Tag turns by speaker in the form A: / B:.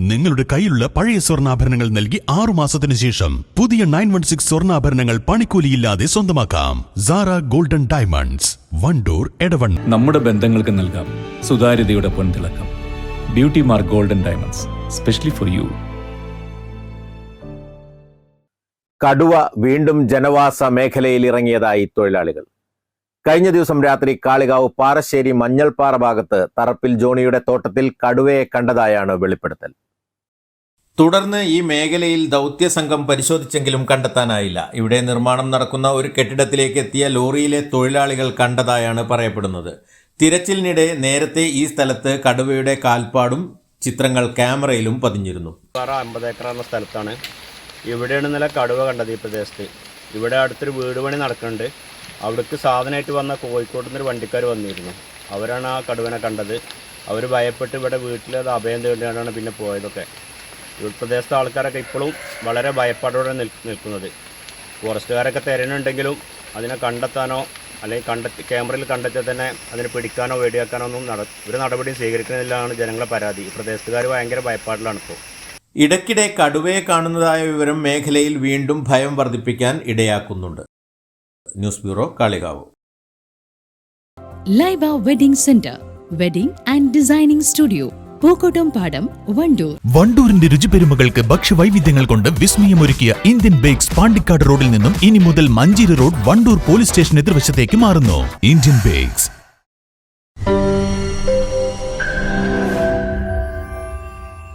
A: നിങ്ങളുടെ കയ്യിലുള്ള പഴയ സ്വർണ്ണാഭരണങ്ങൾ നൽകി 6 മാസത്തിന് ശേഷം പുതിയ 916 സ്വർണ്ണാഭരണങ്ങൾ പണിക്കൂലിയില്ലാതെ സ്വന്തമാക്കാം. Sara golden diamonds, Wandoor, Edavanna.
B: നമ്മുടെ ബന്ധങ്ങൾക്ക് നൽകാം സുതാര്യതയുടെ പൊൻതിളക്കം. Beauty mark golden diamonds, specially for you.
C: കടുവ വീണ്ടും ജനവാസ മേഖലയിൽ ഇറങ്ങിയതായി തൊഴിലാളികൾ. കഴിഞ്ഞ ദിവസം രാത്രി കാളികാവ് പാറശ്ശേരി മഞ്ഞൾപ്പാറ ഭാഗത്ത് തറപ്പിൽ ജോണിയുടെ തോട്ടത്തിൽ കടുവയെ കണ്ടതായാണ് വെളിപ്പെടുത്തൽ.
D: തുടർന്ന് ഈ മേഖലയിൽ ദൗത്യസംഘം പരിശോധിച്ചെങ്കിലും കണ്ടെത്താനായില്ല. ഇവിടെ നിർമ്മാണം നടക്കുന്ന ഒരു കെട്ടിടത്തിലേക്ക് എത്തിയ ലോറിയിലെ തൊഴിലാളികൾ കണ്ടതായാണ് പറയപ്പെടുന്നത്. തിരച്ചിലിനിടെ നേരത്തെ ഈ സ്ഥലത്ത് കടുവയുടെ കാൽപ്പാടും ചിത്രങ്ങൾ ക്യാമറയിലും പതിഞ്ഞിരുന്നു.
E: 50 ഏക്കറുള്ള സ്ഥലത്താണ്. ഇവിടെയാണ് ഇന്നലെ കടുവ കണ്ടത്. ഈ പ്രദേശത്ത് ഇവിടെ അടുത്തൊരു വീട് പണി നടക്കുന്നുണ്ട്. അവിടേക്ക് സാധനമായിട്ട് വന്ന കോഴിക്കോട് നിന്നൊരു വണ്ടിക്കാർ വന്നിരുന്നു. അവരാണ് ആ കടുവനെ കണ്ടത്. അവർ ഭയപ്പെട്ട് ഇവിടെ വീട്ടിൽ അത് അഭയം തേടിയാണ് പിന്നെ പോയതൊക്കെ. ഈ പ്രദേശത്തെ ആൾക്കാരൊക്കെ ഇപ്പോഴും വളരെ ഭയപ്പാടോടെ നിൽക്കുന്നത്. ഫോറസ്റ്റുകാരൊക്കെ തിരയുന്നുണ്ടെങ്കിലും അതിനെ കണ്ടെത്താനോ അല്ലെങ്കിൽ ക്യാമറയിൽ കണ്ടെത്തിയാൽ തന്നെ അതിനെ പിടിക്കാനോ വെടിയാക്കാനോ ഒന്നും ഒരു നടപടിയും സ്വീകരിക്കുന്നില്ലാണ് ജനങ്ങളെ പരാതി. ഈ പ്രദേശത്തുകാർ ഭയങ്കര ഭയപ്പാടിലാണ് ഇപ്പോൾ.
D: ഇടയ്ക്കിടെ കടുവയെ കാണുന്നതായ വിവരം മേഖലയിൽ വീണ്ടും ഭയം വർദ്ധിപ്പിക്കാൻ ഇടയാക്കുന്നുണ്ട്. News bureau, Kalikavu.
F: Laiba wedding centre, wedding and designing studio, Pookkottumpadam, Wandoor.
A: വണ്ടൂരിന്റെ രുചിപെരുമകൾക്ക് ഭക്ഷ്യവൈവിധ്യങ്ങൾ കൊണ്ട് വിസ്മയമൊരുക്കിയ ഇന്ത്യൻ ബേക്സ് പാണ്ടിക്കാട് റോഡിൽ നിന്നും ഇനി മുതൽ Manjeri road Wandoor police station എതിർവശത്തേക്ക് മാറുന്നു. Indian bakes.